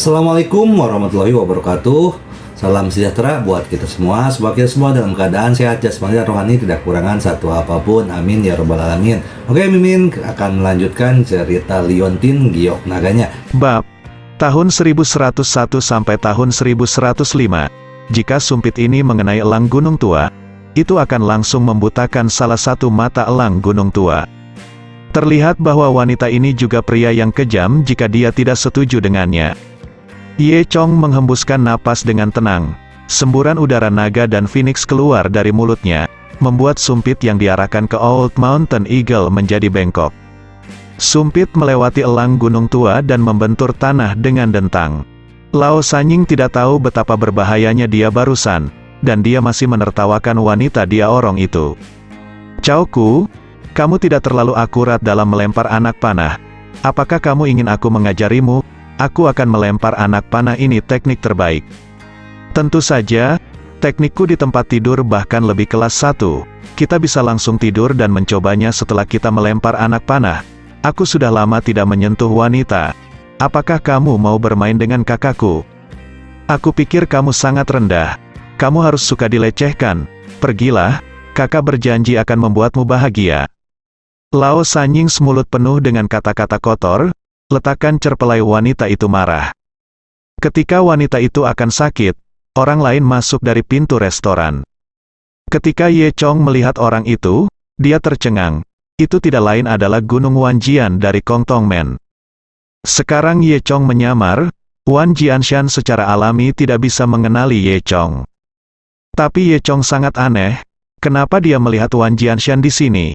Assalamualaikum warahmatullahi wabarakatuh. Salam sejahtera buat kita semua. Semoga kita semua dalam keadaan sehat jasmani dan rohani, tidak kekurangan satu apapun. Amin ya robbal alamin. Oke, Mimin akan melanjutkan cerita Liontin Giok Naganya. Bab tahun 1101 sampai tahun 1105. Jika sumpit ini mengenai elang gunung tua, itu akan langsung membutakan salah satu mata elang gunung tua. Terlihat bahwa wanita ini juga pria yang kejam jika dia tidak setuju dengannya. Ye Chong menghembuskan napas dengan tenang. Semburan udara naga dan phoenix keluar dari mulutnya, membuat sumpit yang diarahkan ke Old Mountain Eagle menjadi bengkok. Sumpit melewati elang gunung tua dan membentur tanah dengan dentang. Lao Sanying tidak tahu betapa berbahayanya dia barusan, dan dia masih menertawakan wanita dia orong itu. Cao Ku, kamu tidak terlalu akurat dalam melempar anak panah. Apakah kamu ingin aku mengajarimu? Aku akan melempar anak panah ini teknik terbaik. Tentu saja, teknikku di tempat tidur bahkan lebih kelas 1. Kita bisa langsung tidur dan mencobanya setelah kita melempar anak panah. Aku sudah lama tidak menyentuh wanita. Apakah kamu mau bermain dengan kakakku? Aku pikir kamu sangat rendah. Kamu harus suka dilecehkan. Pergilah, kakak berjanji akan membuatmu bahagia. Lao Sanying semulut penuh dengan kata-kata kotor. Letakkan cerpelai wanita itu marah. Ketika wanita itu akan sakit, orang lain masuk dari pintu restoran. Ketika Ye Chong melihat orang itu, dia tercengang. Itu tidak lain adalah Gunung Wanjian dari Kong Tong Men. Sekarang Ye Chong menyamar, Wan Jianshan secara alami tidak bisa mengenali Ye Chong. Tapi Ye Chong sangat aneh, kenapa dia melihat Wan Jianshan di sini?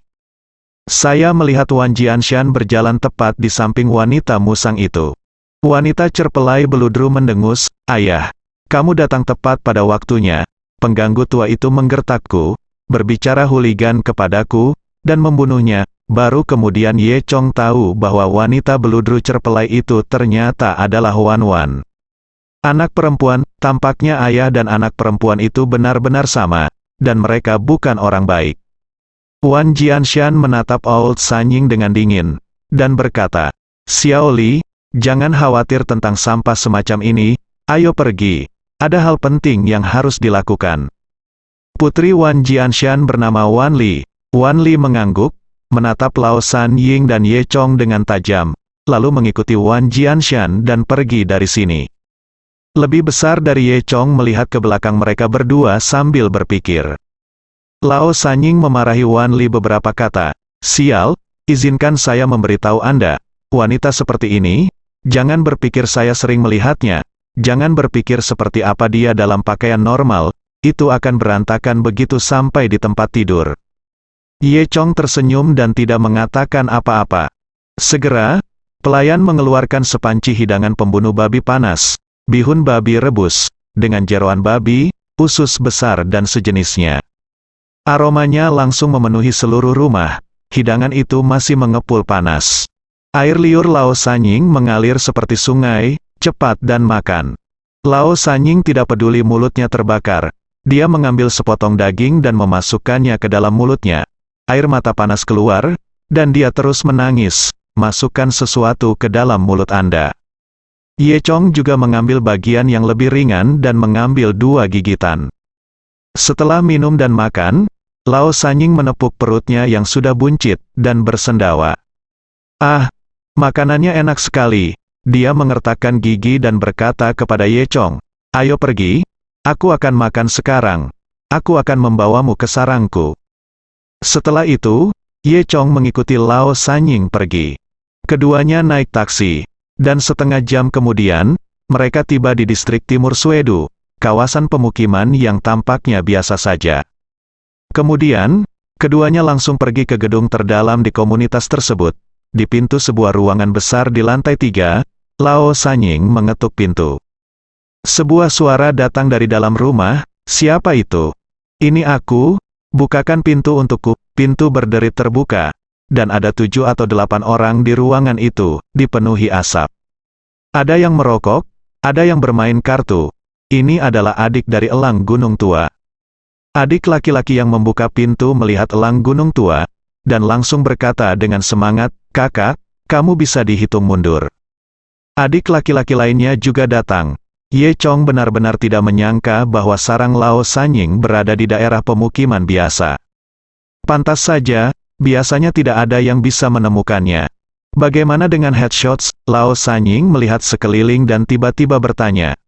Saya melihat Wan Jianshan berjalan tepat di samping wanita musang itu. Wanita cerpelai beludru mendengus, "Ayah, kamu datang tepat pada waktunya." Pengganggu tua itu menggertakku, berbicara huligan kepadaku, dan membunuhnya. Baru kemudian Ye Chong tahu bahwa wanita beludru cerpelai itu ternyata adalah Wan Wan. Anak perempuan, tampaknya ayah dan anak perempuan itu benar-benar sama, dan mereka bukan orang baik. Wan Jianshan menatap Old Sanying dengan dingin, dan berkata, "Xiao Li, jangan khawatir tentang sampah semacam ini, ayo pergi, ada hal penting yang harus dilakukan." Putri Wan Jianshan bernama Wan Li. Wan Li mengangguk, menatap Lao Sanying dan Ye Chong dengan tajam, lalu mengikuti Wan Jianshan dan pergi dari sini. Lebih besar dari Ye Chong melihat ke belakang mereka berdua sambil berpikir. Lao Sanying memarahi Wan Li beberapa kata, "Sial, izinkan saya memberitahu Anda, wanita seperti ini, jangan berpikir saya sering melihatnya, jangan berpikir seperti apa dia dalam pakaian normal, itu akan berantakan begitu sampai di tempat tidur." Ye Chong tersenyum dan tidak mengatakan apa-apa. Segera, pelayan mengeluarkan sepanci hidangan pembunuh babi panas, bihun babi rebus, dengan jeroan babi, usus besar dan sejenisnya. Aromanya langsung memenuhi seluruh rumah. Hidangan itu masih mengepul panas. Air liur Lao Sanying mengalir seperti sungai, cepat dan makan. Lao Sanying tidak peduli mulutnya terbakar. Dia mengambil sepotong daging dan memasukkannya ke dalam mulutnya. Air mata panas keluar, dan dia terus menangis. "Masukkan sesuatu ke dalam mulut Anda." Ye Chong juga mengambil bagian yang lebih ringan dan mengambil 2 gigitan. Setelah minum dan makan, Lao Sanying menepuk perutnya yang sudah buncit, dan bersendawa. "Ah, makanannya enak sekali." Dia mengertakkan gigi dan berkata kepada Ye Chong, "Ayo pergi, aku akan makan sekarang. Aku akan membawamu ke sarangku." Setelah itu, Ye Chong mengikuti Lao Sanying pergi. Keduanya naik taksi, dan setengah jam kemudian, mereka tiba di distrik timur Swedu, kawasan pemukiman yang tampaknya biasa saja. Kemudian, keduanya langsung pergi ke gedung terdalam di komunitas tersebut. Di pintu sebuah ruangan besar di lantai 3, Lao Sanying mengetuk pintu. Sebuah suara datang dari dalam rumah, "Siapa itu?" "Ini aku, bukakan pintu untukku." Pintu berderit terbuka, dan ada 7 atau 8 orang di ruangan itu, dipenuhi asap. Ada yang merokok, ada yang bermain kartu. Ini adalah adik dari elang gunung tua. Adik laki-laki yang membuka pintu melihat elang gunung tua, dan langsung berkata dengan semangat, "Kakak, kamu bisa dihitung mundur." Adik laki-laki lainnya juga datang. Ye Chong benar-benar tidak menyangka bahwa sarang Lao Sanying berada di daerah pemukiman biasa. Pantas saja, biasanya tidak ada yang bisa menemukannya. Bagaimana dengan headshots? Lao Sanying melihat sekeliling dan tiba-tiba bertanya.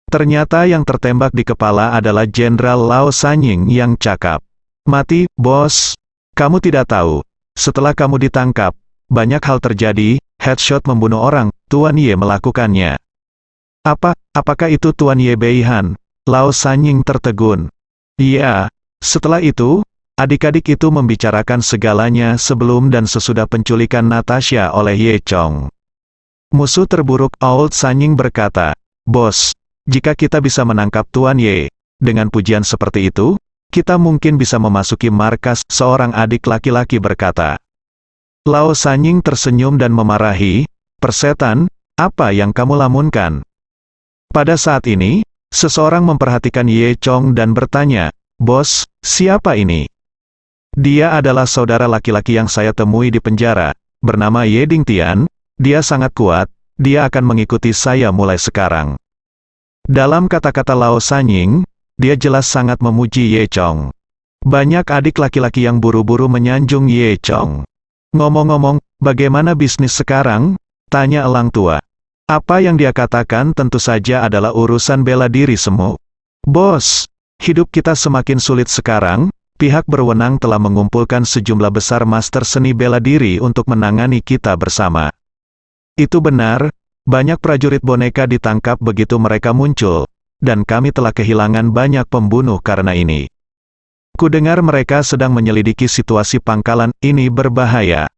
Ternyata yang tertembak di kepala adalah Jenderal Lao Sanying yang cakap. Mati, bos. Kamu tidak tahu. Setelah kamu ditangkap, banyak hal terjadi. Headshot membunuh orang. Tuan Ye melakukannya. Apakah itu Tuan Ye Beihan? Lao Sanying tertegun. Iya. Setelah itu, adik-adik itu membicarakan segalanya sebelum dan sesudah penculikan Natasha oleh Ye Chong. Musuh terburuk Old Sanying berkata, Bos, jika kita bisa menangkap Tuan Ye, dengan pujian seperti itu, kita mungkin bisa memasuki markas, seorang adik laki-laki berkata. Lao Sanying tersenyum dan memarahi, persetan, apa yang kamu lamunkan? Pada saat ini, seseorang memperhatikan Ye Chong dan bertanya, Bos, siapa ini? Dia adalah saudara laki-laki yang saya temui di penjara, bernama Ye Dingtian, dia sangat kuat, dia akan mengikuti saya mulai sekarang. Dalam kata-kata Lao Sanying, dia jelas sangat memuji Ye Chong. Banyak adik laki-laki yang buru-buru menyanjung Ye Chong. Ngomong-ngomong, bagaimana bisnis sekarang? Tanya elang tua. Apa yang dia katakan tentu saja adalah urusan bela diri semu. Bos, hidup kita semakin sulit sekarang, pihak berwenang telah mengumpulkan sejumlah besar master seni bela diri untuk menangani kita bersama. Itu benar, banyak prajurit boneka ditangkap begitu mereka muncul, dan kami telah kehilangan banyak pembunuh karena ini. Kudengar mereka sedang menyelidiki situasi pangkalan ini berbahaya.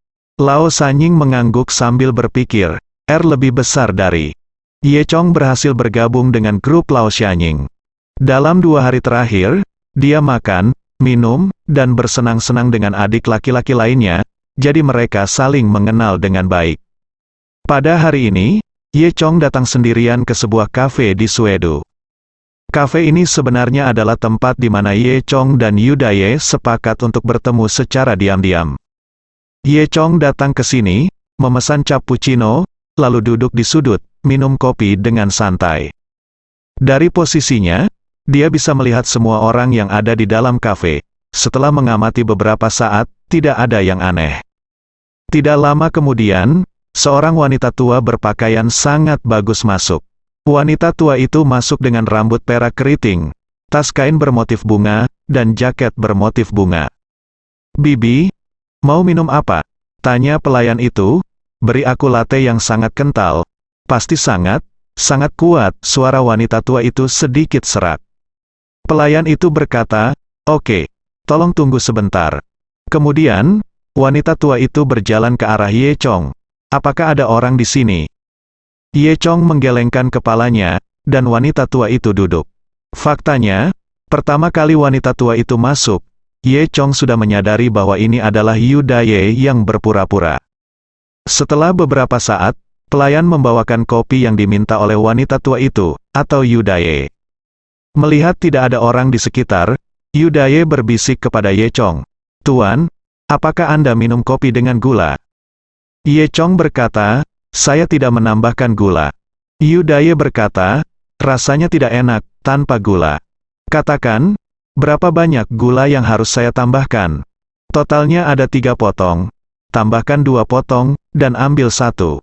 Lao Sanying mengangguk sambil berpikir, lebih besar dari. Ye Chong berhasil bergabung dengan grup Lao Sanying. Dalam 2 hari terakhir, dia makan, minum, dan bersenang-senang dengan adik laki-laki lainnya, jadi mereka saling mengenal dengan baik. Pada hari ini, Ye Chong datang sendirian ke sebuah kafe di Suedo. Kafe ini sebenarnya adalah tempat di mana Ye Chong dan Yu Daye sepakat untuk bertemu secara diam-diam. Ye Chong datang ke sini, memesan cappuccino, lalu duduk di sudut, minum kopi dengan santai. Dari posisinya, dia bisa melihat semua orang yang ada di dalam kafe. Setelah mengamati beberapa saat, tidak ada yang aneh. Tidak lama kemudian, seorang wanita tua berpakaian sangat bagus masuk. Wanita tua itu masuk dengan rambut perak keriting, tas kain bermotif bunga, dan jaket bermotif bunga. Bibi, mau minum apa? Tanya pelayan itu. Beri aku latte yang sangat kental. Pasti sangat kuat. Suara wanita tua itu sedikit serak. Pelayan itu berkata, oke, tolong tunggu sebentar. Kemudian, wanita tua itu berjalan ke arah Ye Chong. Apakah ada orang di sini? Ye Chong menggelengkan kepalanya, dan wanita tua itu duduk. Faktanya, pertama kali wanita tua itu masuk, Ye Chong sudah menyadari bahwa ini adalah Yu Daye yang berpura-pura. Setelah beberapa saat, pelayan membawakan kopi yang diminta oleh wanita tua itu, atau Yu Daye. Melihat tidak ada orang di sekitar, Yu Daye berbisik kepada Ye Chong. Tuan, apakah Anda minum kopi dengan gula? Ye Chong berkata, saya tidak menambahkan gula. Yu Daye berkata, rasanya tidak enak, tanpa gula. Katakan, berapa banyak gula yang harus saya tambahkan? Totalnya ada 3 potong. Tambahkan 2 potong, dan ambil 1.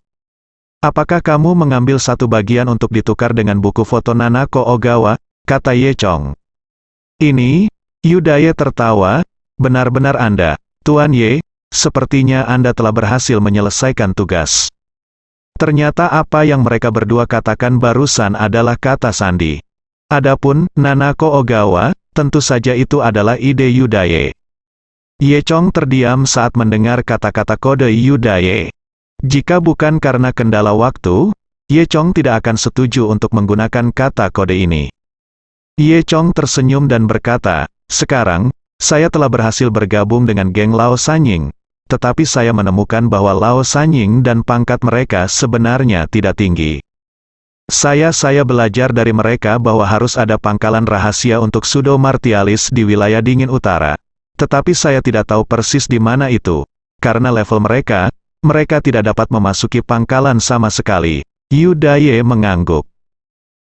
Apakah kamu mengambil 1 bagian untuk ditukar dengan buku foto Nanako Ogawa? Kata Ye Chong. Ini, Yu Daye tertawa, benar-benar Anda, Tuan Ye, sepertinya Anda telah berhasil menyelesaikan tugas. Ternyata apa yang mereka berdua katakan barusan adalah kata sandi. Adapun Nanako Ogawa, tentu saja itu adalah ide Yu Daye. Ye Chong terdiam saat mendengar kata-kata kode Yu Daye. Jika bukan karena kendala waktu, Ye Chong tidak akan setuju untuk menggunakan kata kode ini. Ye Chong tersenyum dan berkata, sekarang, saya telah berhasil bergabung dengan geng Lao Sanying. Tetapi saya menemukan bahwa Lao Sanying dan pangkat mereka sebenarnya tidak tinggi. Saya belajar dari mereka bahwa harus ada pangkalan rahasia untuk Sudo Martialis di wilayah dingin utara. Tetapi saya tidak tahu persis di mana itu. Karena level mereka tidak dapat memasuki pangkalan sama sekali. Yu Daye mengangguk.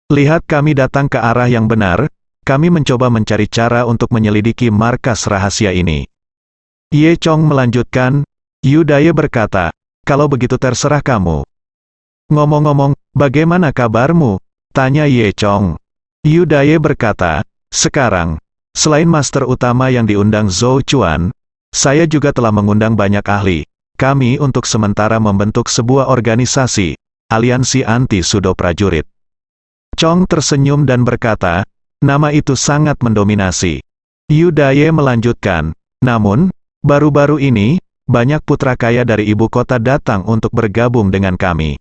Lihat, kami datang ke arah yang benar, kami mencoba mencari cara untuk menyelidiki markas rahasia ini. Ye Chong melanjutkan. Yu Daye berkata, kalau begitu terserah kamu. Ngomong-ngomong, bagaimana kabarmu? Tanya Ye Chong. Yu Daye berkata, sekarang, selain master utama yang diundang Zhou Chuan, saya juga telah mengundang banyak ahli. Kami untuk sementara membentuk sebuah organisasi, aliansi anti-sudo prajurit. Chong tersenyum dan berkata, nama itu sangat mendominasi. Yu Daye melanjutkan, namun, baru-baru ini, banyak putra kaya dari ibu kota datang untuk bergabung dengan kami.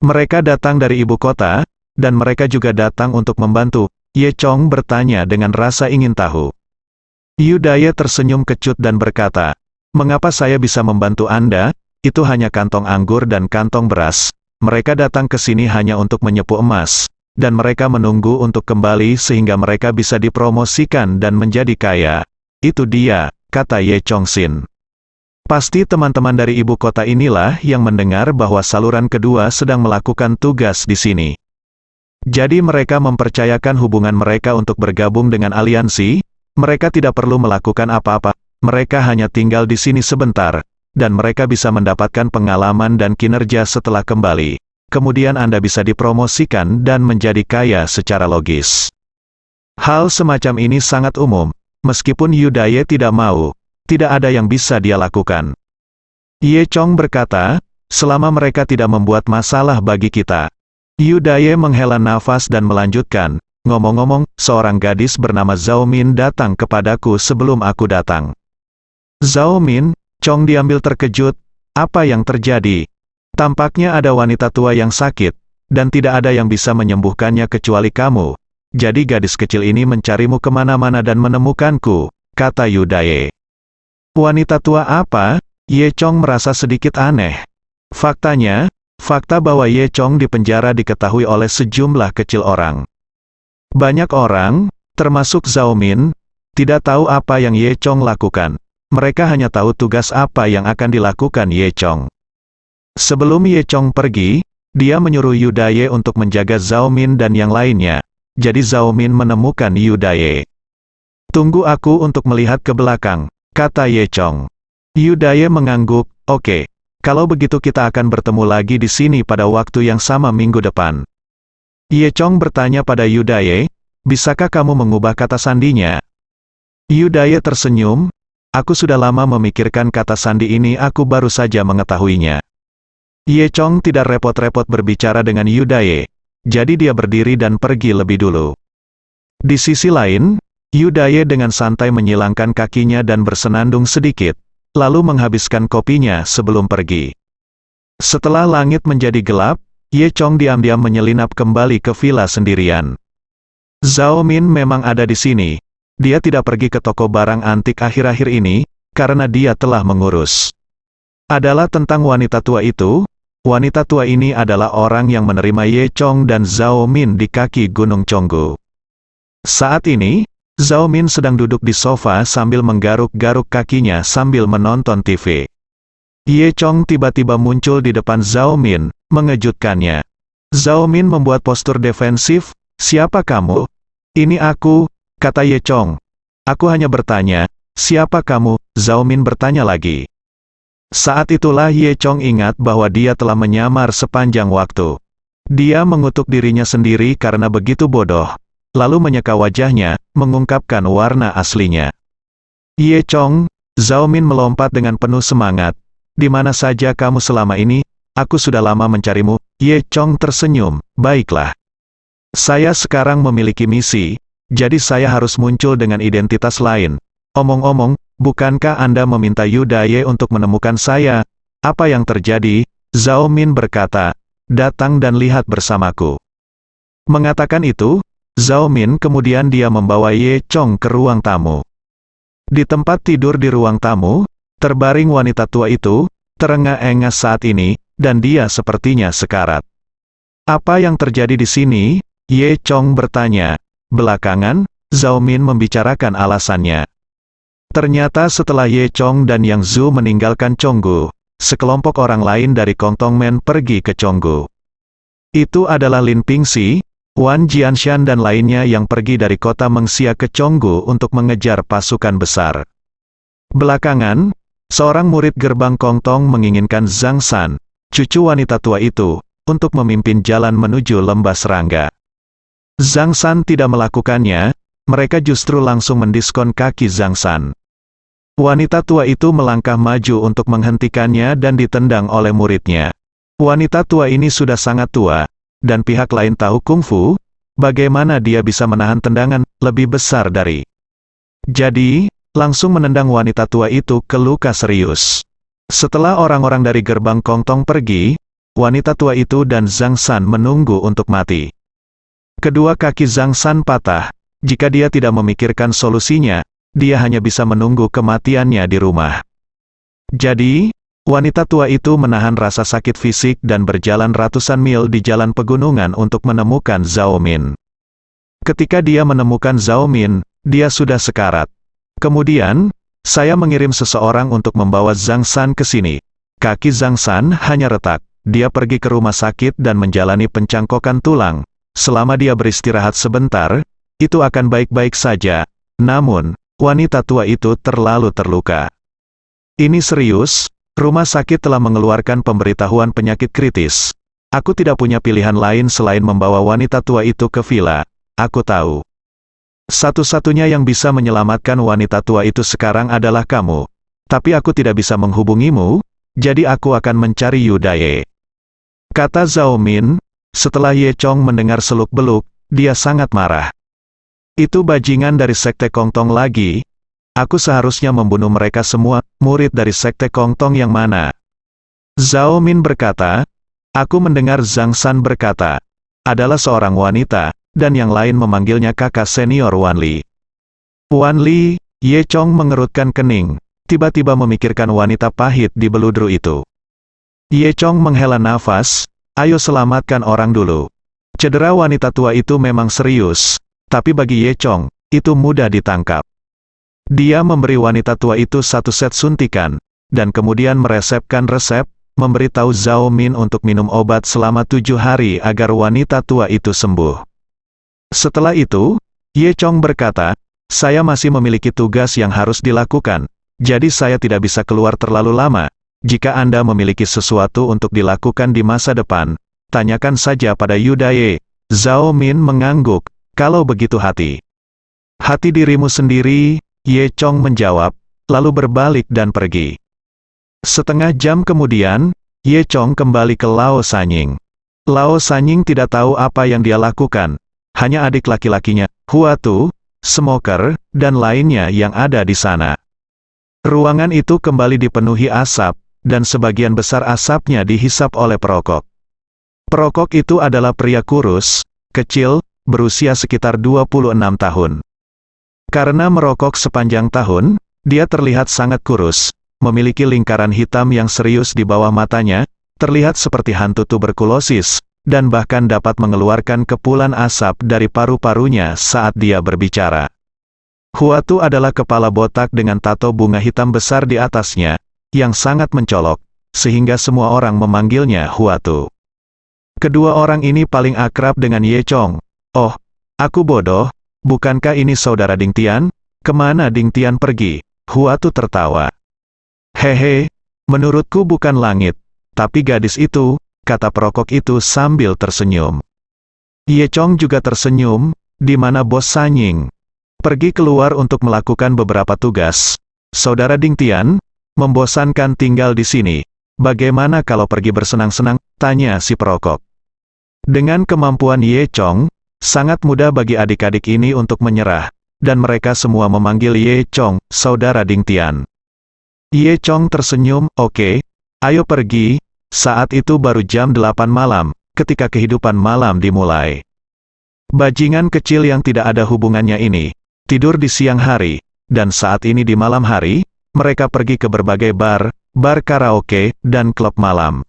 Mereka datang dari ibu kota, dan mereka juga datang untuk membantu. Ye Chong bertanya dengan rasa ingin tahu. Yu Daye tersenyum kecut dan berkata, mengapa saya bisa membantu Anda? Itu hanya kantong anggur dan kantong beras. Mereka datang ke sini hanya untuk menyepu emas, dan mereka menunggu untuk kembali sehingga mereka bisa dipromosikan dan menjadi kaya. Itu dia, kata Ye Chong Sin. Pasti teman-teman dari ibu kota inilah yang mendengar bahwa saluran kedua sedang melakukan tugas di sini. Jadi mereka mempercayakan hubungan mereka untuk bergabung dengan aliansi. Mereka tidak perlu melakukan apa-apa, mereka hanya tinggal di sini sebentar, dan mereka bisa mendapatkan pengalaman dan kinerja setelah kembali. Kemudian Anda bisa dipromosikan dan menjadi kaya secara logis. Hal semacam ini sangat umum, meskipun Yu Daye tidak mau, tidak ada yang bisa dia lakukan. Ye Chong berkata, selama mereka tidak membuat masalah bagi kita. Yu Daye menghela nafas dan melanjutkan, ngomong-ngomong, seorang gadis bernama Zhao Min datang kepadaku sebelum aku datang. Zhao Min? Chong diambil terkejut, apa yang terjadi? Tampaknya ada wanita tua yang sakit, dan tidak ada yang bisa menyembuhkannya kecuali kamu. Jadi gadis kecil ini mencarimu kemana-mana dan menemukanku, kata Yu Daye. Wanita tua apa? Ye Chong merasa sedikit aneh. Faktanya, fakta bahwa Ye Chong dipenjara diketahui oleh sejumlah kecil orang. Banyak orang, termasuk Zhao Min, tidak tahu apa yang Ye Chong lakukan. Mereka hanya tahu tugas apa yang akan dilakukan Ye Chong. Sebelum Ye Chong pergi, dia menyuruh Yu Daye untuk menjaga Zhao Min dan yang lainnya. Jadi Zhao Min menemukan Yu Daye. Tunggu aku untuk melihat ke belakang, kata Ye Chong. Yu Daye mengangguk, oke. Kalau begitu kita akan bertemu lagi di sini pada waktu yang sama minggu depan. Ye Chong bertanya pada Yu Daye, bisakah kamu mengubah kata sandinya? Yu Daye tersenyum, aku sudah lama memikirkan kata sandi ini, aku baru saja mengetahuinya. Ye Chong tidak repot-repot berbicara dengan Yu Daye, jadi dia berdiri dan pergi lebih dulu. Di sisi lain, Yu Daye dengan santai menyilangkan kakinya dan bersenandung sedikit, lalu menghabiskan kopinya sebelum pergi. Setelah langit menjadi gelap, Ye Chong diam-diam menyelinap kembali ke villa sendirian. Zhao Min memang ada di sini. Dia tidak pergi ke toko barang antik akhir-akhir ini, karena dia telah mengurus. Adalah tentang wanita tua itu. Wanita tua ini adalah orang yang menerima Ye Chong dan Zhao Min di kaki Gunung Chonggu. Saat ini, Zhao Min sedang duduk di sofa sambil menggaruk-garuk kakinya sambil menonton TV. Ye Chong tiba-tiba muncul di depan Zhao Min, mengejutkannya. Zhao Min membuat postur defensif, siapa kamu? Ini aku, kata Ye Chong. Aku hanya bertanya, siapa kamu? Zhao Min bertanya lagi. Saat itulah Ye Chong ingat bahwa dia telah menyamar sepanjang waktu. Dia mengutuk dirinya sendiri karena begitu bodoh, lalu menyeka wajahnya, mengungkapkan warna aslinya. Ye Chong, Zhao Min melompat dengan penuh semangat. Di mana saja kamu selama ini? Aku sudah lama mencarimu. Ye Chong tersenyum, baiklah. Saya sekarang memiliki misi, jadi saya harus muncul dengan identitas lain. Omong-omong, bukankah Anda meminta Yu Daye untuk menemukan saya? Apa yang terjadi? Zhao Min berkata, datang dan lihat bersamaku. Mengatakan itu, Zhao Min kemudian dia membawa Ye Chong ke ruang tamu. Di tempat tidur di ruang tamu, terbaring wanita tua itu, terengah-engah saat ini, dan dia sepertinya sekarat. Apa yang terjadi di sini? Ye Chong bertanya. Belakangan, Zhao Min membicarakan alasannya. Ternyata setelah Ye Chong dan Yang Zhu meninggalkan Chonggu, sekelompok orang lain dari Kongtongmen pergi ke Chonggu. Itu adalah Lin Pingxi, Wan Jianshan dan lainnya yang pergi dari kota Mengxia ke Chonggu untuk mengejar pasukan besar. Belakangan, seorang murid gerbang Kongtong menginginkan Zhang San, cucu wanita tua itu, untuk memimpin jalan menuju lembah serangga. Zhang San tidak melakukannya, mereka justru langsung mendiskon kaki Zhang San. Wanita tua itu melangkah maju untuk menghentikannya dan ditendang oleh muridnya. Wanita tua ini sudah sangat tua, dan pihak lain tahu kungfu, bagaimana dia bisa menahan tendangan lebih besar dari. Jadi, langsung menendang wanita tua itu ke luka serius. Setelah orang-orang dari gerbang Kongtong pergi, wanita tua itu dan Zhang San menunggu untuk mati. Kedua kaki Zhang San patah, jika dia tidak memikirkan solusinya, dia hanya bisa menunggu kematiannya di rumah. Jadi, wanita tua itu menahan rasa sakit fisik dan berjalan ratusan mil di jalan pegunungan untuk menemukan Zhao Min. Ketika dia menemukan Zhao Min, dia sudah sekarat. Kemudian, saya mengirim seseorang untuk membawa Zhang San ke sini. Kaki Zhang San hanya retak. Dia pergi ke rumah sakit dan menjalani pencangkokan tulang. Selama dia beristirahat sebentar, itu akan baik-baik saja. Namun, wanita tua itu terlalu terluka. Ini serius, rumah sakit telah mengeluarkan pemberitahuan penyakit kritis. Aku tidak punya pilihan lain selain membawa wanita tua itu ke villa. Aku tahu. Satu-satunya yang bisa menyelamatkan wanita tua itu sekarang adalah kamu. Tapi aku tidak bisa menghubungimu, jadi aku akan mencari Yu Daye. Kata Zhao Min. Setelah Ye Chong mendengar seluk-beluk, dia sangat marah. Itu bajingan dari sekte Kongtong lagi. Aku seharusnya membunuh mereka semua. Murid dari sekte Kongtong yang mana? Zhao Min berkata. Aku mendengar Zhang San berkata. Adalah seorang wanita, dan yang lain memanggilnya kakak senior Wan Li. Wan Li, Ye Chong mengerutkan kening, tiba-tiba memikirkan wanita pahit di beludru itu. Ye Chong menghela nafas, ayo selamatkan orang dulu. Cedera wanita tua itu memang serius, tapi bagi Ye Chong, itu mudah ditangkap. Dia memberi wanita tua itu satu set suntikan, dan kemudian meresepkan resep, memberitahu Zhao Min untuk minum obat selama 7 hari agar wanita tua itu sembuh. Setelah itu, Ye Chong berkata, saya masih memiliki tugas yang harus dilakukan, jadi saya tidak bisa keluar terlalu lama. Jika Anda memiliki sesuatu untuk dilakukan di masa depan, tanyakan saja pada Yu Daye. Zhao Min mengangguk, kalau begitu hati dirimu sendiri, Ye Chong menjawab, lalu berbalik dan pergi. Setengah jam kemudian, Ye Chong kembali ke Lao Sanying. Lao Sanying tidak tahu apa yang dia lakukan, hanya adik laki-lakinya, Hua Tu, Smoker, dan lainnya yang ada di sana. Ruangan itu kembali dipenuhi asap, dan sebagian besar asapnya dihisap oleh perokok. Perokok itu adalah pria kurus, kecil, berusia sekitar 26 tahun. Karena merokok sepanjang tahun, dia terlihat sangat kurus, memiliki lingkaran hitam yang serius di bawah matanya, terlihat seperti hantu tuberkulosis, dan bahkan dapat mengeluarkan kepulan asap dari paru-parunya saat dia berbicara. Huatu adalah kepala botak dengan tato bunga hitam besar di atasnya, yang sangat mencolok, sehingga semua orang memanggilnya Huatu. Kedua orang ini paling akrab dengan Ye Chong. Oh, aku bodoh, bukankah ini saudara Ding Tian? Kemana Ding Tian pergi? Huatu tertawa. Hehe, menurutku bukan langit, tapi gadis itu, kata perokok itu sambil tersenyum. Ye Chong juga tersenyum, di mana Bos Sanying pergi keluar untuk melakukan beberapa tugas. Saudara Ding Tian, membosankan tinggal di sini. Bagaimana kalau pergi bersenang-senang? Tanya si perokok. Dengan kemampuan Ye Chong, sangat mudah bagi adik-adik ini untuk menyerah, dan mereka semua memanggil Ye Chong, saudara Ding Tian. Ye Chong tersenyum, oke, ayo pergi. Saat itu baru jam 8 malam, ketika kehidupan malam dimulai. Bajingan kecil yang tidak ada hubungannya ini, tidur di siang hari, dan saat ini di malam hari, mereka pergi ke berbagai bar karaoke, dan klub malam.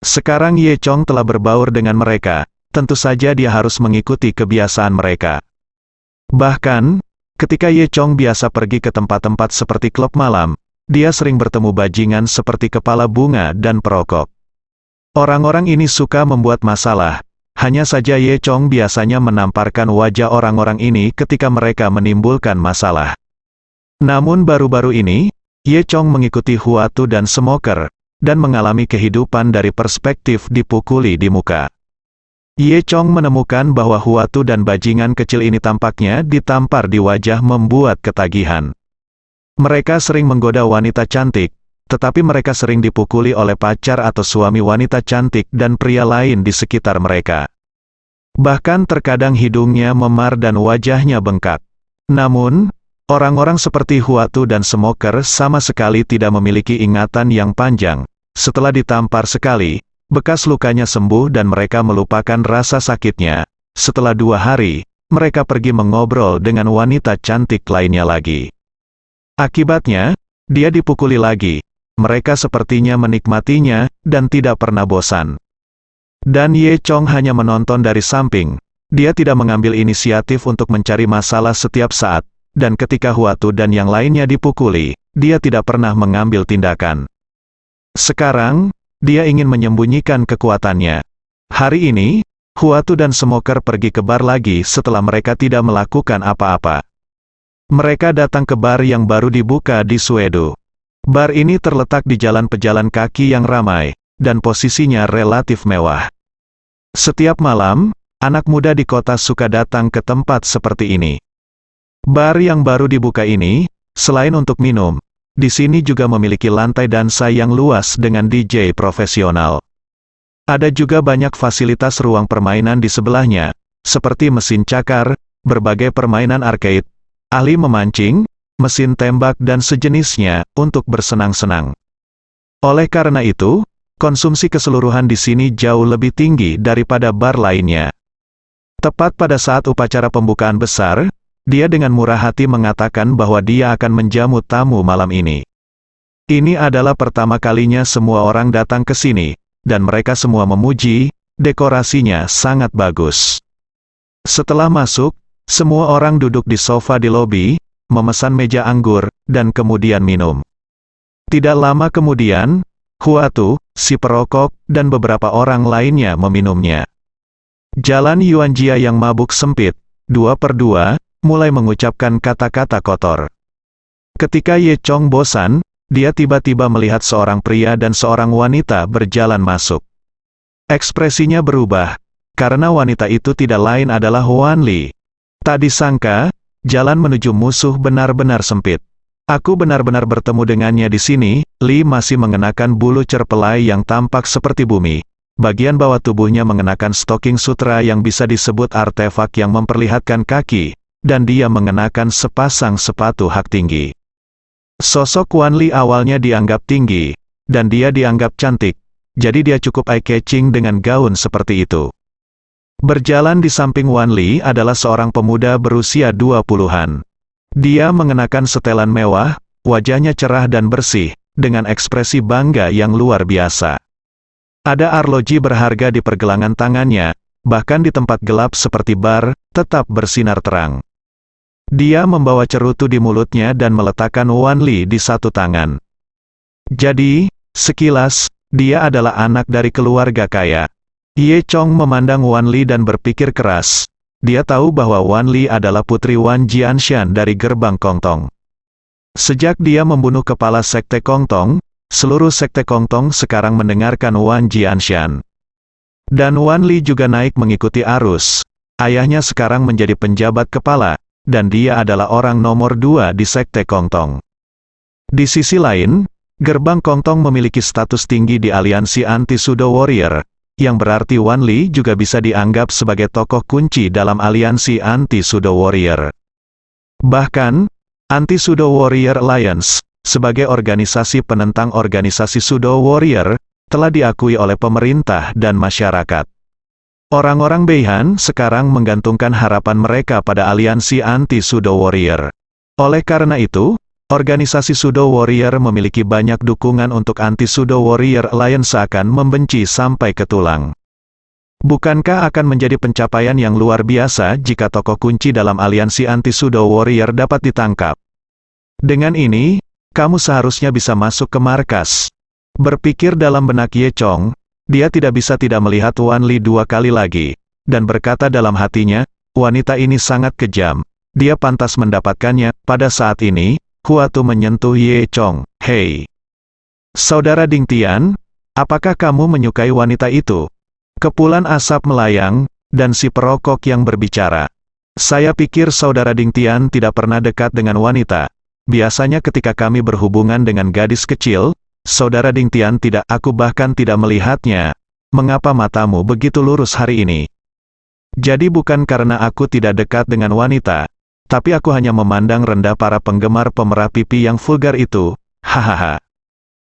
Sekarang Ye Chong telah berbaur dengan mereka, tentu saja dia harus mengikuti kebiasaan mereka. Bahkan, ketika Ye Chong biasa pergi ke tempat-tempat seperti klub malam, dia sering bertemu bajingan seperti kepala bunga dan perokok. Orang-orang ini suka membuat masalah, Hanya saja Ye Chong biasanya menamparkan wajah orang-orang ini ketika mereka menimbulkan masalah. Namun baru-baru ini, Ye Chong mengikuti Huatu dan Smoker, dan mengalami kehidupan dari perspektif dipukuli di muka. Ye Chong menemukan bahwa Huatu dan bajingan kecil ini tampaknya ditampar di wajah membuat ketagihan. Mereka sering menggoda wanita cantik, tetapi mereka sering dipukuli oleh pacar atau suami wanita cantik dan pria lain di sekitar mereka. Bahkan terkadang hidungnya memar dan wajahnya bengkak. Namun, orang-orang seperti Huatu dan Smoker sama sekali tidak memiliki ingatan yang panjang. Setelah ditampar sekali, bekas lukanya sembuh dan mereka melupakan rasa sakitnya. Setelah 2 hari, mereka pergi mengobrol dengan wanita cantik lainnya lagi. Akibatnya, dia dipukuli lagi. Mereka sepertinya menikmatinya, dan tidak pernah bosan. Dan Ye Chong hanya menonton dari samping. Dia tidak mengambil inisiatif untuk mencari masalah setiap saat, dan ketika Huatu dan yang lainnya dipukuli, dia tidak pernah mengambil tindakan. Sekarang, dia ingin menyembunyikan kekuatannya. Hari ini, Huatu dan Smoker pergi ke bar lagi setelah mereka tidak melakukan apa-apa. Mereka datang ke bar yang baru dibuka di Suedo. Bar ini terletak di jalan pejalan kaki yang ramai, dan posisinya relatif mewah. Setiap malam, anak muda di kota suka datang ke tempat seperti ini. Bar yang baru dibuka ini, selain untuk minum, di sini juga memiliki lantai dansa yang luas dengan DJ profesional. Ada juga banyak fasilitas ruang permainan di sebelahnya, seperti mesin cakar, berbagai permainan arcade, ahli memancing, mesin tembak dan sejenisnya, untuk bersenang-senang. Oleh karena itu, konsumsi keseluruhan di sini jauh lebih tinggi daripada bar lainnya. Tepat pada saat upacara pembukaan besar, dia dengan murah hati mengatakan bahwa dia akan menjamu tamu malam ini. Ini adalah pertama kalinya semua orang datang ke sini, dan mereka semua memuji, dekorasinya sangat bagus. Setelah masuk, semua orang duduk di sofa di lobi, memesan meja anggur, dan kemudian minum. Tidak lama kemudian, Huatu, si perokok, dan beberapa orang lainnya meminumnya. Jalan Yuanjia yang mabuk sempit, 2 per 2, mulai mengucapkan kata-kata kotor. Ketika Ye Chong bosan, dia tiba-tiba melihat seorang pria dan seorang wanita berjalan masuk. Ekspresinya berubah, karena wanita itu tidak lain adalah Huan Li. Tak disangka, jalan menuju musuh benar-benar sempit. Aku benar-benar bertemu dengannya di sini. Li masih mengenakan bulu cerpelai yang tampak seperti bumi. Bagian bawah tubuhnya mengenakan stocking sutra yang bisa disebut artefak yang memperlihatkan kaki, dan dia mengenakan sepasang sepatu hak tinggi. Sosok Huan Li awalnya dianggap tinggi, dan dia dianggap cantik, jadi dia cukup eye-catching dengan gaun seperti itu. Berjalan di samping Huan Li adalah seorang pemuda berusia 20-an. Dia mengenakan setelan mewah, wajahnya cerah dan bersih, dengan ekspresi bangga yang luar biasa. Ada arloji berharga di pergelangan tangannya, bahkan di tempat gelap seperti bar, tetap bersinar terang. Dia membawa cerutu di mulutnya dan meletakkan Huan Li di satu tangan. Jadi, sekilas, dia adalah anak dari keluarga kaya. Ye Chong memandang Huan Li dan berpikir keras. Dia tahu bahwa Huan Li adalah putri Wan Jianshan dari gerbang Kongtong. Sejak dia membunuh kepala sekte Kongtong, seluruh sekte Kongtong sekarang mendengarkan Wan Jianshan. Dan Huan Li juga naik mengikuti arus. Ayahnya sekarang menjadi penjabat kepala, dan dia adalah orang nomor 2 di sekte Kongtong. Di sisi lain, gerbang Kongtong memiliki status tinggi di aliansi anti-Sudo Warrior, yang berarti Huan Li juga bisa dianggap sebagai tokoh kunci dalam aliansi anti-Sudo Warrior. Bahkan, Anti-Sudo Warrior Alliance, sebagai organisasi penentang organisasi Sudo Warrior, telah diakui oleh pemerintah dan masyarakat. Orang-orang Beihan sekarang menggantungkan harapan mereka pada aliansi anti-Sudo Warrior. Oleh karena itu, organisasi Sudo Warrior memiliki banyak dukungan untuk anti-Sudo Warrior Alliance akan membenci sampai ke tulang. Bukankah akan menjadi pencapaian yang luar biasa jika tokoh kunci dalam aliansi anti-Sudo Warrior dapat ditangkap? Dengan ini, kamu seharusnya bisa masuk ke markas. Berpikir dalam benak Ye Chong, dia tidak bisa tidak melihat Huan Li 2 kali lagi, dan berkata dalam hatinya, wanita ini sangat kejam. Dia pantas mendapatkannya. Pada saat ini, Huatu menyentuh Ye Chong. Hei, Saudara Ding Tian, apakah kamu menyukai wanita itu? Kepulan asap melayang, dan si perokok yang berbicara. Saya pikir Saudara Ding Tian tidak pernah dekat dengan wanita. Biasanya ketika kami berhubungan dengan gadis kecil, Saudara Ding Tian tidak, aku bahkan tidak melihatnya. Mengapa matamu begitu lurus hari ini? Jadi bukan karena aku tidak dekat dengan wanita, tapi aku hanya memandang rendah para penggemar pemerah pipi yang vulgar itu. Hahaha.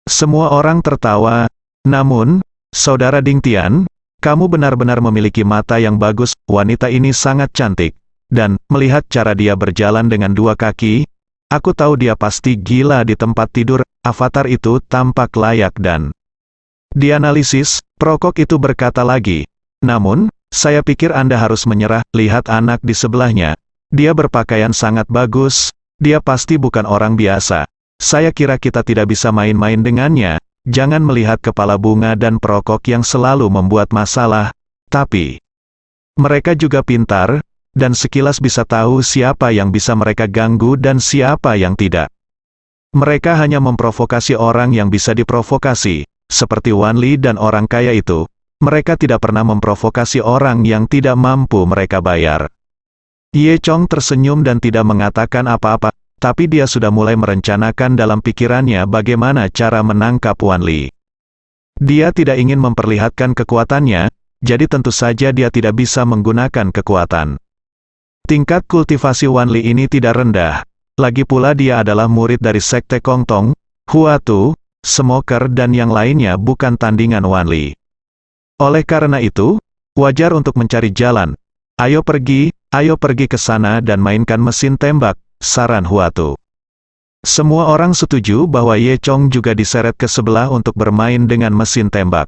Semua orang tertawa. Namun, Saudara Ding Tian, kamu benar-benar memiliki mata yang bagus. Wanita ini sangat cantik. Dan, melihat cara dia berjalan dengan dua kaki, aku tahu dia pasti gila di tempat tidur. Avatar itu tampak layak dan dianalisis. Perokok itu berkata lagi. Namun, saya pikir Anda harus menyerah. Lihat anak di sebelahnya. Dia berpakaian sangat bagus. Dia pasti bukan orang biasa. Saya kira kita tidak bisa main-main dengannya. Jangan melihat kepala bunga dan perokok yang selalu membuat masalah. Tapi, mereka juga pintar, dan sekilas bisa tahu siapa yang bisa mereka ganggu dan siapa yang tidak. Mereka hanya memprovokasi orang yang bisa diprovokasi, seperti Wan Li dan orang kaya itu. Mereka tidak pernah memprovokasi orang yang tidak mampu mereka bayar. Ye Chong tersenyum dan tidak mengatakan apa-apa, tapi dia sudah mulai merencanakan dalam pikirannya bagaimana cara menangkap Wan Li. Dia tidak ingin memperlihatkan kekuatannya, jadi tentu saja dia tidak bisa menggunakan kekuatan. Tingkat kultivasi Wan Li ini tidak rendah. Lagi pula dia adalah murid dari Sekte Kong Tong, Huatu, Smoker dan yang lainnya bukan tandingan Wan Li. Oleh karena itu, wajar untuk mencari jalan. Ayo pergi ke sana dan mainkan mesin tembak, saran Huatu. Semua orang setuju bahwa Ye Chong juga diseret ke sebelah untuk bermain dengan mesin tembak.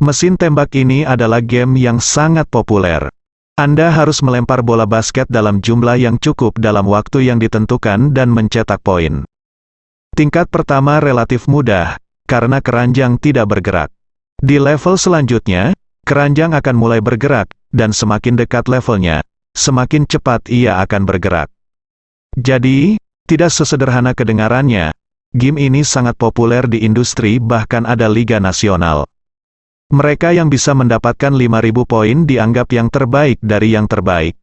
Mesin tembak ini adalah game yang sangat populer. Anda harus melempar bola basket dalam jumlah yang cukup dalam waktu yang ditentukan dan mencetak poin. Tingkat pertama relatif mudah, karena keranjang tidak bergerak. Di level selanjutnya, keranjang akan mulai bergerak, dan semakin dekat levelnya, semakin cepat ia akan bergerak. Jadi, tidak sesederhana kedengarannya. Game ini sangat populer di industri, bahkan ada liga nasional. Mereka yang bisa mendapatkan 5.000 poin dianggap yang terbaik dari yang terbaik.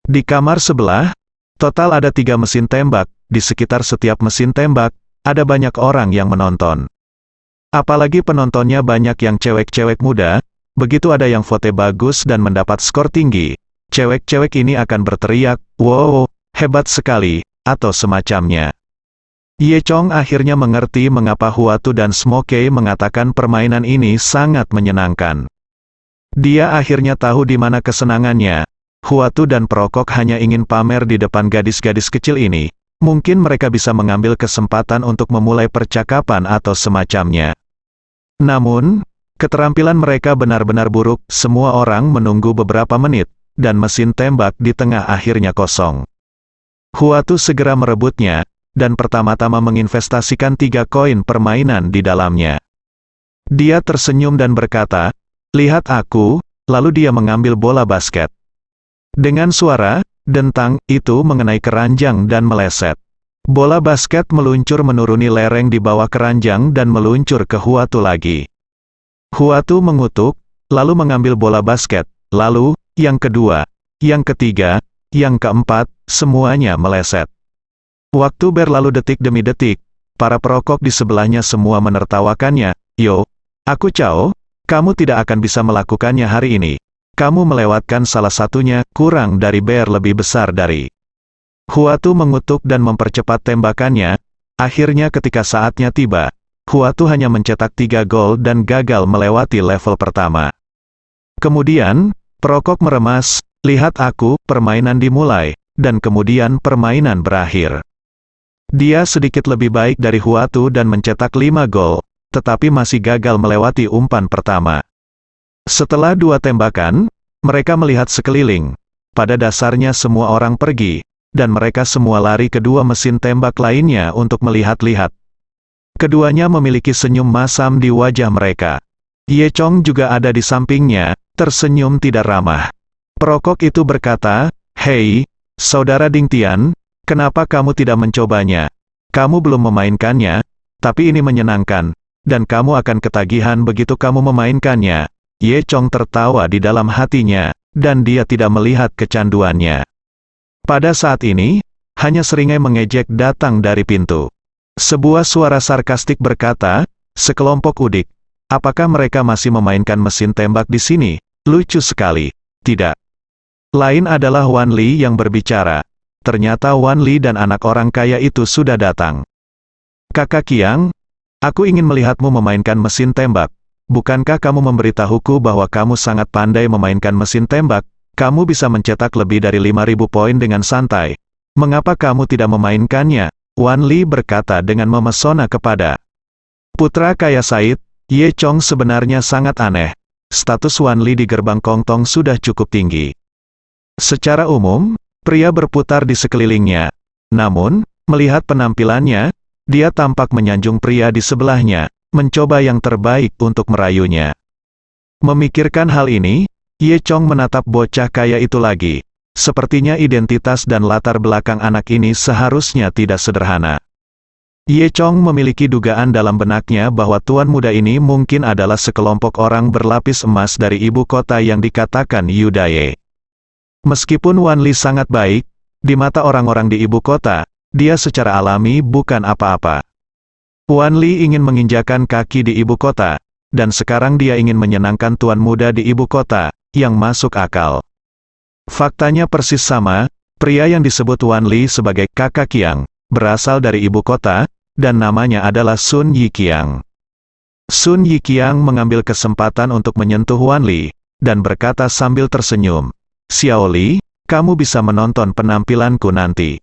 Di kamar sebelah, total ada 3 mesin tembak. Di sekitar setiap mesin tembak, ada banyak orang yang menonton. Apalagi penontonnya banyak yang cewek-cewek muda. Begitu ada yang vote bagus dan mendapat skor tinggi, cewek-cewek ini akan berteriak, "Wow, hebat sekali," atau semacamnya. Ye Chong akhirnya mengerti mengapa Huatu dan Smokey mengatakan permainan ini sangat menyenangkan. Dia akhirnya tahu di mana kesenangannya. Huatu dan perokok hanya ingin pamer di depan gadis-gadis kecil ini. Mungkin mereka bisa mengambil kesempatan untuk memulai percakapan atau semacamnya. Namun, keterampilan mereka benar-benar buruk. Semua orang menunggu beberapa menit, dan mesin tembak di tengah akhirnya kosong. Huatu segera merebutnya, dan pertama-tama menginvestasikan 3 koin permainan di dalamnya. Dia tersenyum dan berkata, "Lihat aku," lalu dia mengambil bola basket. Dengan suara dentang itu mengenai keranjang dan meleset. Bola basket meluncur menuruni lereng di bawah keranjang dan meluncur ke Huatu lagi. Huatu mengutuk, lalu mengambil bola basket, lalu, yang kedua, yang ketiga, yang keempat, semuanya meleset. Waktu berlalu detik demi detik, para perokok di sebelahnya semua menertawakannya. "Yo, aku Cao, kamu tidak akan bisa melakukannya hari ini. Kamu melewatkan salah satunya, kurang dari bear lebih besar dari." Huatu mengutuk dan mempercepat tembakannya. Akhirnya ketika saatnya tiba, Huatu hanya mencetak 3 gol dan gagal melewati level pertama. Kemudian, perokok meremas, "Lihat aku," permainan dimulai, dan kemudian permainan berakhir. Dia sedikit lebih baik dari Huatu dan mencetak 5 gol, tetapi masih gagal melewati umpan pertama. Setelah 2 tembakan, mereka melihat sekeliling. Pada dasarnya semua orang pergi, dan mereka semua lari ke 2 mesin tembak lainnya untuk melihat-lihat. Keduanya memiliki senyum masam di wajah mereka. Ye Chong juga ada di sampingnya, tersenyum tidak ramah. Perokok itu berkata, "Hei, saudara Ding Tian, kenapa kamu tidak mencobanya? Kamu belum memainkannya, tapi ini menyenangkan, dan kamu akan ketagihan begitu kamu memainkannya." Ye Chong tertawa di dalam hatinya, dan dia tidak melihat kecanduannya. Pada saat ini, hanya seringai mengejek datang dari pintu. Sebuah suara sarkastik berkata, "Sekelompok udik. Apakah mereka masih memainkan mesin tembak di sini? Lucu sekali." Tidak. Lain adalah Wan Li yang berbicara. Ternyata Wan Li dan anak orang kaya itu sudah datang. "Kakak Qiang, aku ingin melihatmu memainkan mesin tembak. Bukankah kamu memberitahuku bahwa kamu sangat pandai memainkan mesin tembak? Kamu bisa mencetak lebih dari 5.000 poin dengan santai. Mengapa kamu tidak memainkannya?" Wan Li berkata dengan memesona kepada putra kaya Said. Ye Chong sebenarnya sangat aneh. Status Wan Li di gerbang Kongtong sudah cukup tinggi. Secara umum, pria berputar di sekelilingnya. Namun, melihat penampilannya, dia tampak menyanjung pria di sebelahnya, mencoba yang terbaik untuk merayunya. Memikirkan hal ini, Ye Chong menatap bocah kaya itu lagi. Sepertinya identitas dan latar belakang anak ini seharusnya tidak sederhana. Ye Chong memiliki dugaan dalam benaknya bahwa tuan muda ini mungkin adalah sekelompok orang berlapis emas dari ibu kota yang dikatakan Yu Daye. Meskipun Wan Li sangat baik, di mata orang-orang di ibu kota, dia secara alami bukan apa-apa. Wan Li ingin menginjakan kaki di ibu kota, dan sekarang dia ingin menyenangkan tuan muda di ibu kota, yang masuk akal. Faktanya persis sama, pria yang disebut Wan Li sebagai kakak Qiang, berasal dari ibu kota, dan namanya adalah Sun Yiqiang. Sun Yiqiang mengambil kesempatan untuk menyentuh Wan Li, dan berkata sambil tersenyum, "Xiao Li, kamu bisa menonton penampilanku nanti."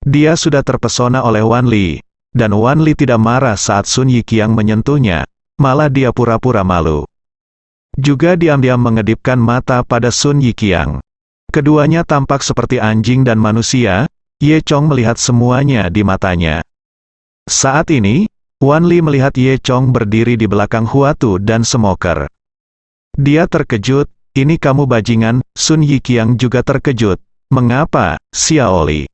Dia sudah terpesona oleh Wan Li, dan Wan Li tidak marah saat Sun Yiqiang menyentuhnya, malah dia pura-pura malu. Juga diam-diam mengedipkan mata pada Sun Yiqiang. Keduanya tampak seperti anjing dan manusia. Ye Chong melihat semuanya di matanya. Saat ini, Wan Li melihat Ye Chong berdiri di belakang Huatu dan smoker. Dia terkejut, "Ini kamu bajingan." Sun Yiqiang juga terkejut. "Mengapa, Xiao Li?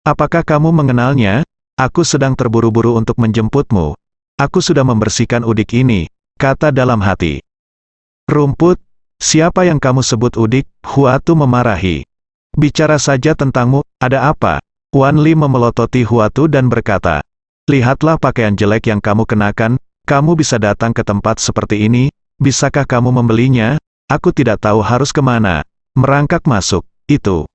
Apakah kamu mengenalnya? Aku sedang terburu-buru untuk menjemputmu. Aku sudah membersihkan udik ini," kata dalam hati. "Rumput? Siapa yang kamu sebut udik?" Huatu memarahi. "Bicara saja tentangmu, ada apa?" Wan Li memelototi Huatu dan berkata, "Lihatlah pakaian jelek yang kamu kenakan, kamu bisa datang ke tempat seperti ini, bisakah kamu membelinya? Aku tidak tahu harus kemana." Merangkak masuk, itu.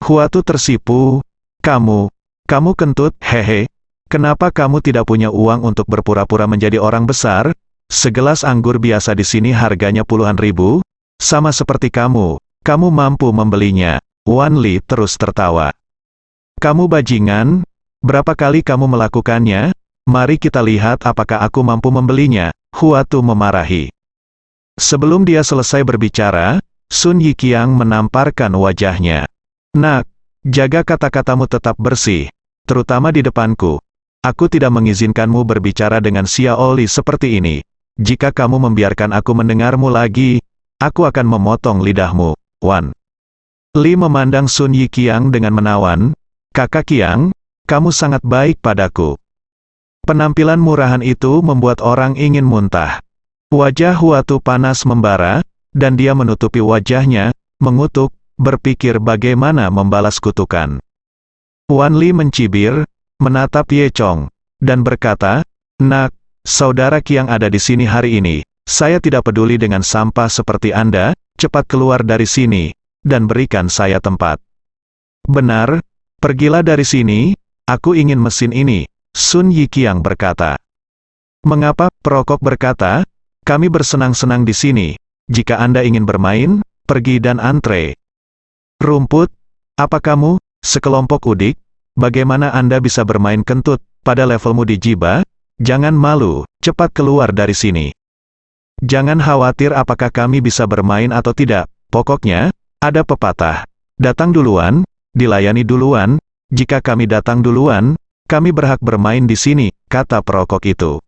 Huatu tersipu. Kamu kentut, hehe. Kenapa kamu tidak punya uang untuk berpura-pura menjadi orang besar? Segelas anggur biasa di sini harganya puluhan ribu. Sama seperti kamu mampu membelinya." Wan Li terus tertawa. "Kamu bajingan? Berapa kali kamu melakukannya? Mari kita lihat apakah aku mampu membelinya." Huatu memarahi. Sebelum dia selesai berbicara, Sun Yiqiang menamparkan wajahnya. "Nak, jaga kata-katamu tetap bersih, terutama di depanku. Aku tidak mengizinkanmu berbicara dengan Xiao Li seperti ini. Jika kamu membiarkan aku mendengarmu lagi, aku akan memotong lidahmu." Wan Li memandang Sun Yiqiang dengan menawan. "Kakak Qiang, kamu sangat baik padaku." Penampilan murahan itu membuat orang ingin muntah. Wajah Huatu panas membara, dan dia menutupi wajahnya, mengutuk, berpikir bagaimana membalas kutukan. Wan Li mencibir, menatap Ye Chong, dan berkata, "Nak, saudara Qiang ada di sini hari ini. Saya tidak peduli dengan sampah seperti Anda, cepat keluar dari sini, dan berikan saya tempat." "Benar, pergilah dari sini, aku ingin mesin ini," Sun Yiqiang berkata. "Mengapa?" Perokok berkata, "Kami bersenang-senang di sini. Jika Anda ingin bermain, pergi dan antre." "Rumput? Apa kamu, sekelompok udik? Bagaimana Anda bisa bermain kentut, pada levelmu di Jiba? Jangan malu, cepat keluar dari sini. Jangan khawatir apakah kami bisa bermain atau tidak, pokoknya, ada pepatah. Datang duluan, dilayani duluan, jika kami datang duluan, kami berhak bermain di sini," kata perokok itu.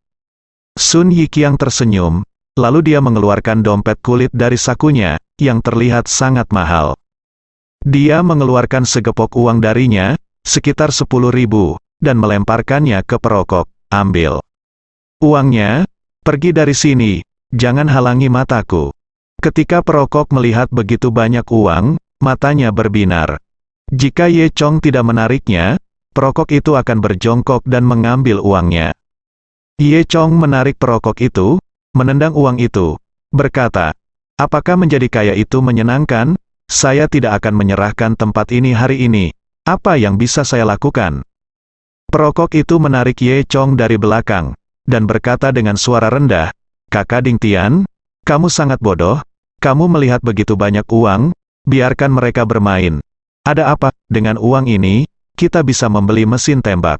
Sun Yiqiang tersenyum, lalu dia mengeluarkan dompet kulit dari sakunya, yang terlihat sangat mahal. Dia mengeluarkan segepok uang darinya, sekitar 10.000, dan melemparkannya ke perokok. Ambil uangnya, pergi dari sini, jangan halangi mataku. Ketika perokok melihat begitu banyak uang, matanya berbinar. Jika Ye Chong tidak menariknya, perokok itu akan berjongkok dan mengambil uangnya. Ye Chong menarik perokok itu, menendang uang itu, berkata, "Apakah menjadi kaya itu menyenangkan? Saya tidak akan menyerahkan tempat ini hari ini. Apa yang bisa saya lakukan?" Perokok itu menarik Ye Chong dari belakang, dan berkata dengan suara rendah, "Kakak Ding Tian, kamu sangat bodoh. Kamu melihat begitu banyak uang, biarkan mereka bermain. Ada apa, dengan uang ini, kita bisa membeli mesin tembak."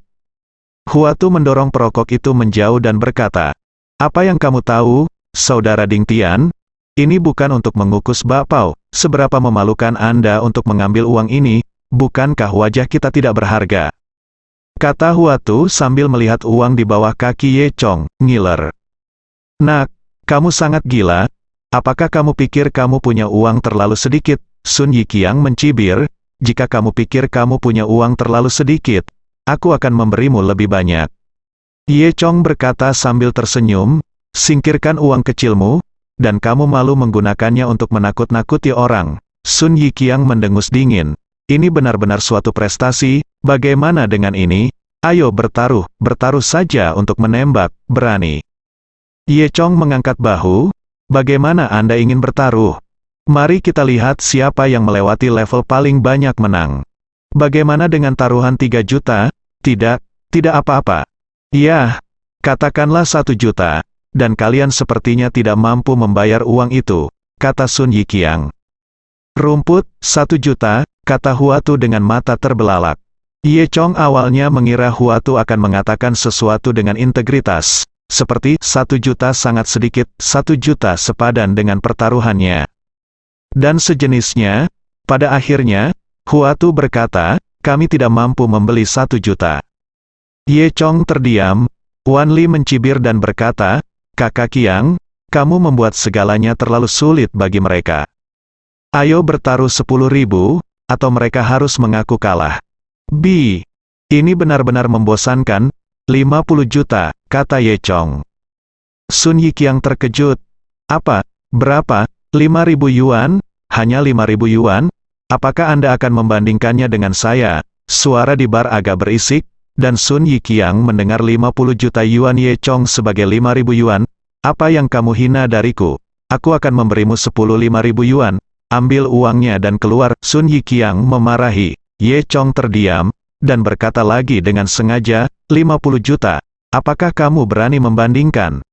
Hua Tu mendorong perokok itu menjauh dan berkata, "Apa yang kamu tahu, Saudara Ding Tian? Ini bukan untuk mengukus bakpao, seberapa memalukan Anda untuk mengambil uang ini, bukankah wajah kita tidak berharga?" Kata Hua Tu sambil melihat uang di bawah kaki Ye Chong, ngiler. "Nak, kamu sangat gila. Apakah kamu pikir kamu punya uang terlalu sedikit?" Sun Yiqiang mencibir, "Jika kamu pikir kamu punya uang terlalu sedikit, aku akan memberimu lebih banyak." Ye Chong berkata sambil tersenyum, "Singkirkan uang kecilmu, dan kamu malu menggunakannya untuk menakut-nakuti orang." Sun Yiqiang mendengus dingin. "Ini benar-benar suatu prestasi, bagaimana dengan ini? Ayo bertaruh saja untuk menembak, berani?" Ye Chong mengangkat bahu, "Bagaimana Anda ingin bertaruh? Mari kita lihat siapa yang melewati level paling banyak menang. Bagaimana dengan taruhan 3 juta? Tidak apa-apa. Ya, katakanlah 1 juta, dan kalian sepertinya tidak mampu membayar uang itu," kata Sun Yiqiang. "Rumput, 1 juta, kata Hua Tu dengan mata terbelalak. Ye Chong awalnya mengira Hua Tu akan mengatakan sesuatu dengan integritas, seperti 1 juta sangat sedikit, 1 juta sepadan dengan pertaruhannya, dan sejenisnya. Pada akhirnya, Hua Tu berkata, "Kami tidak mampu membeli 1 juta. Ye Chong terdiam. Wan Li mencibir dan berkata, "Kakak Qiang, kamu membuat segalanya terlalu sulit bagi mereka. Ayo bertaruh 10.000, atau mereka harus mengaku kalah." Ini benar-benar membosankan. 50 juta, kata Ye Chong. Sun Yiqiang terkejut. "Apa? Berapa? 5.000 yuan? Hanya 5.000 yuan? Apakah Anda akan membandingkannya dengan saya?" Suara di bar agak berisik, dan Sun Yiqiang mendengar 50 juta yuan Ye Chong sebagai 5.000 yuan. "Apa yang kamu hina dariku? Aku akan memberimu 5.000 yuan. Ambil uangnya dan keluar." Sun Yiqiang memarahi. Ye Chong terdiam, dan berkata lagi dengan sengaja, 50 juta. Apakah kamu berani membandingkan?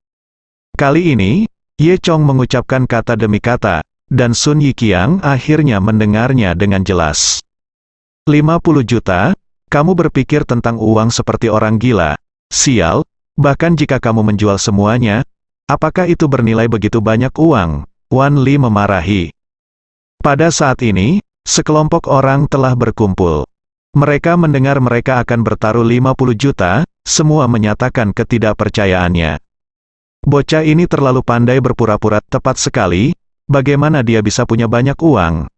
Kali ini, Ye Chong mengucapkan kata demi kata, dan Sun Yiqiang akhirnya mendengarnya dengan jelas. 50 juta? Kamu berpikir tentang uang seperti orang gila. Sial, bahkan jika kamu menjual semuanya, apakah itu bernilai begitu banyak uang? Wan Li memarahi. Pada saat ini, sekelompok orang telah berkumpul. Mereka mendengar mereka akan bertaruh 50 juta, semua menyatakan ketidakpercayaannya. Bocah ini terlalu pandai berpura-pura, tepat sekali, bagaimana dia bisa punya banyak uang?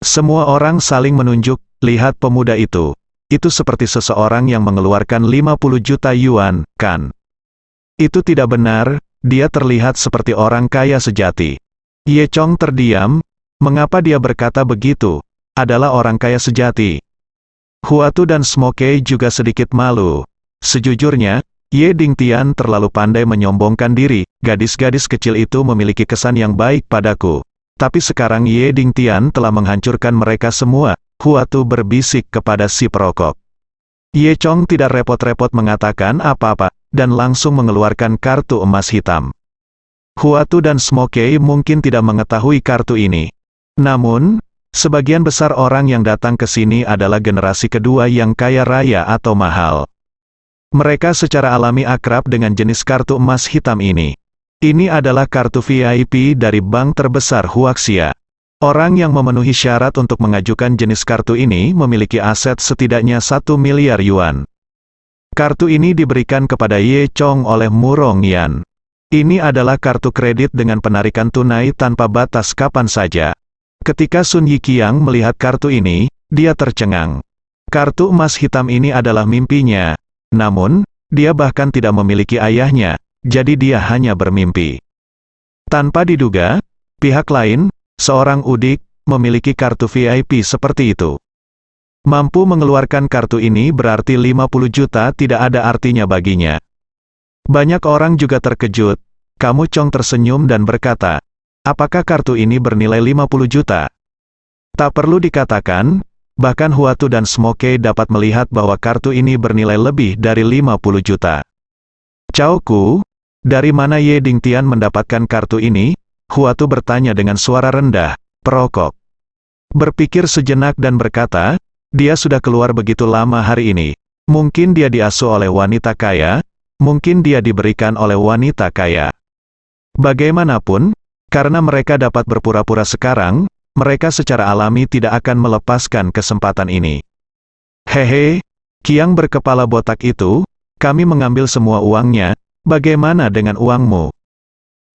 Semua orang saling menunjuk, lihat pemuda itu. Itu seperti seseorang yang mengeluarkan 50 juta yuan, kan? Itu tidak benar, dia terlihat seperti orang kaya sejati. Ye Chong terdiam, mengapa dia berkata begitu? Adalah orang kaya sejati. Hua Tu dan Smoke juga sedikit malu. Sejujurnya, Ye Ding Tian terlalu pandai menyombongkan diri, gadis-gadis kecil itu memiliki kesan yang baik padaku. Tapi sekarang Ye Ding Tian telah menghancurkan mereka semua, Hua Tu berbisik kepada si perokok. Ye Chong tidak repot-repot mengatakan apa-apa, dan langsung mengeluarkan kartu emas hitam. Hua Tu dan Smoke mungkin tidak mengetahui kartu ini. Namun, sebagian besar orang yang datang ke sini adalah generasi kedua yang kaya raya atau mahal. Mereka secara alami akrab dengan jenis kartu emas hitam ini. Ini adalah kartu VIP dari bank terbesar Huaxia. Orang yang memenuhi syarat untuk mengajukan jenis kartu ini memiliki aset setidaknya 1 miliar yuan. Kartu ini diberikan kepada Ye Chong oleh Murong Yan. Ini adalah kartu kredit dengan penarikan tunai tanpa batas kapan saja. Ketika Sun Yiqiang melihat kartu ini, dia tercengang. Kartu emas hitam ini adalah mimpinya. Namun, dia bahkan tidak memiliki ayahnya, jadi dia hanya bermimpi. Tanpa diduga, pihak lain, seorang udik, memiliki kartu VIP seperti itu. Mampu mengeluarkan kartu ini berarti 50 juta tidak ada artinya baginya. Banyak orang juga terkejut. Kamu Chong tersenyum dan berkata, apakah kartu ini bernilai 50 juta? Tak perlu dikatakan, bahkan Huatu dan Smoke dapat melihat bahwa kartu ini bernilai lebih dari 50 juta. Chaoku, dari mana Ye Dingtian mendapatkan kartu ini? Huatu bertanya dengan suara rendah, perokok. Berpikir sejenak dan berkata, dia sudah keluar begitu lama hari ini. Mungkin dia diasuh oleh wanita kaya, mungkin dia diberikan oleh wanita kaya. Bagaimanapun, karena mereka dapat berpura-pura sekarang, mereka secara alami tidak akan melepaskan kesempatan ini. Hehe, Kiang berkepala botak itu, kami mengambil semua uangnya, bagaimana dengan uangmu?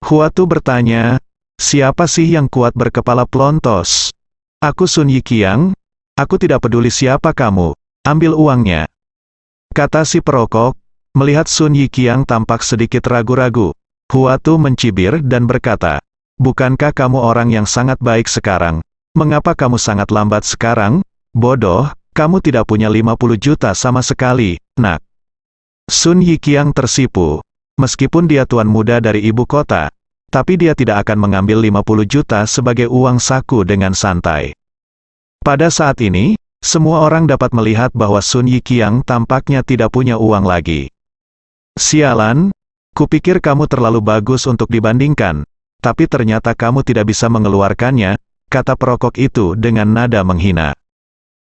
Huatu bertanya, siapa sih yang kuat berkepala plontos? Aku Sun Yiqiang, aku tidak peduli siapa kamu, ambil uangnya. Kata si perokok, melihat Sun Yiqiang tampak sedikit ragu-ragu. Huatu mencibir dan berkata, bukankah kamu orang yang sangat baik sekarang? Mengapa kamu sangat lambat sekarang? Bodoh, kamu tidak punya 50 juta sama sekali, nak. Sun Yiqiang tersipu. Meskipun dia tuan muda dari ibu kota, tapi dia tidak akan mengambil 50 juta sebagai uang saku dengan santai. Pada saat ini, semua orang dapat melihat bahwa Sun Yiqiang tampaknya tidak punya uang lagi. Sialan, kupikir kamu terlalu bagus untuk dibandingkan, tapi ternyata kamu tidak bisa mengeluarkannya, kata perokok itu dengan nada menghina.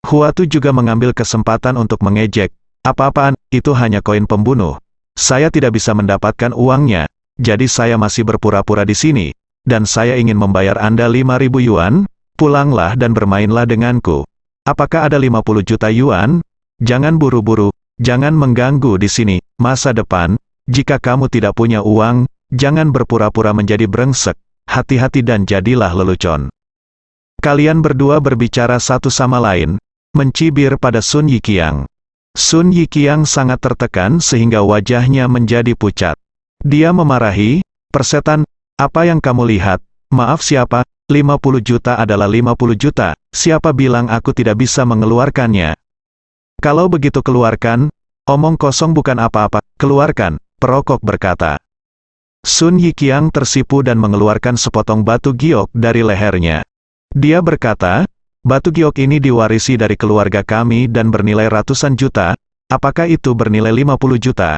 Huatu juga mengambil kesempatan untuk mengejek, apa-apaan, itu hanya koin pembunuh. Saya tidak bisa mendapatkan uangnya, jadi saya masih berpura-pura di sini, dan saya ingin membayar Anda 5.000 yuan, pulanglah dan bermainlah denganku. Apakah ada 50 juta yuan? Jangan buru-buru, jangan mengganggu di sini, masa depan. Jika kamu tidak punya uang, jangan berpura-pura menjadi brengsek, hati-hati dan jadilah lelucon. Kalian berdua berbicara satu sama lain, mencibir pada Sun Yiqiang. Sun Yiqiang sangat tertekan sehingga wajahnya menjadi pucat. Dia memarahi, persetan, apa yang kamu lihat? Maaf siapa? 50 juta adalah 50 juta, siapa bilang aku tidak bisa mengeluarkannya? Kalau begitu keluarkan, omong kosong bukan apa-apa, keluarkan. Perokok berkata. Sun Yiqiang tersipu dan mengeluarkan sepotong batu giok dari lehernya. Dia berkata, batu giok ini diwarisi dari keluarga kami dan bernilai ratusan juta, apakah itu bernilai 50 juta?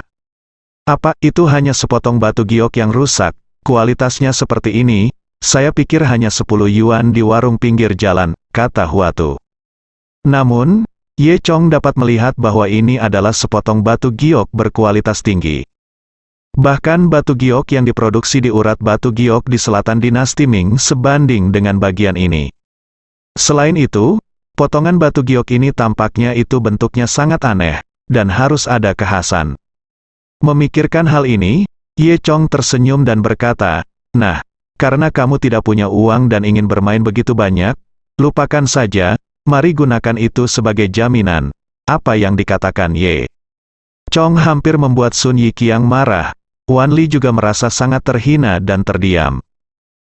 Apa, itu hanya sepotong batu giok yang rusak, kualitasnya seperti ini, saya pikir hanya 10 yuan di warung pinggir jalan, kata Huatu. Namun, Ye Chong dapat melihat bahwa ini adalah sepotong batu giok berkualitas tinggi. Bahkan batu giok yang diproduksi di urat batu giok di selatan dinasti Ming sebanding dengan bagian ini. Selain itu, potongan batu giok ini tampaknya itu bentuknya sangat aneh, dan harus ada kekhasan. Memikirkan hal ini, Ye Chong tersenyum dan berkata, nah, karena kamu tidak punya uang dan ingin bermain begitu banyak, lupakan saja, mari gunakan itu sebagai jaminan. Apa yang dikatakan Ye Chong hampir membuat Sun Yiqiang marah. Wan Li juga merasa sangat terhina dan terdiam.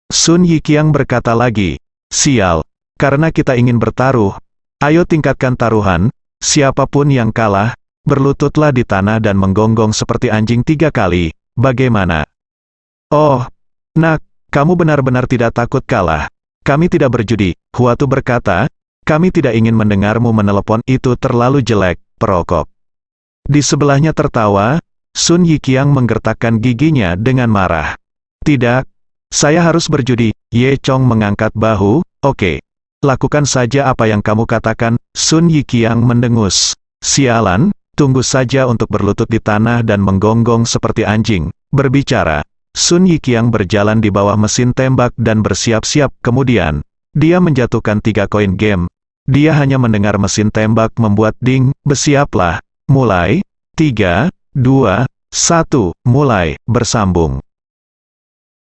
Sun Yiqiang berkata lagi, sial, karena kita ingin bertaruh, ayo tingkatkan taruhan, siapapun yang kalah, berlututlah di tanah dan menggonggong seperti anjing 3 kali, bagaimana? Oh, nak, kamu benar-benar tidak takut kalah. Kami tidak berjudi, Huatu berkata, kami tidak ingin mendengarmu menelepon, itu terlalu jelek, perokok. Di sebelahnya tertawa, Sun Yiqiang menggertakkan giginya dengan marah. Tidak, saya harus berjudi. Ye Chong mengangkat bahu, oke. Lakukan saja apa yang kamu katakan. Sun Yiqiang mendengus. Sialan, tunggu saja untuk berlutut di tanah dan menggonggong seperti anjing. Berbicara, Sun Yiqiang berjalan di bawah mesin tembak dan bersiap-siap. Kemudian, dia menjatuhkan 3 koin game. Dia hanya mendengar mesin tembak membuat ding. Bersiaplah. Mulai. 3, 2, 1, mulai, bersambung.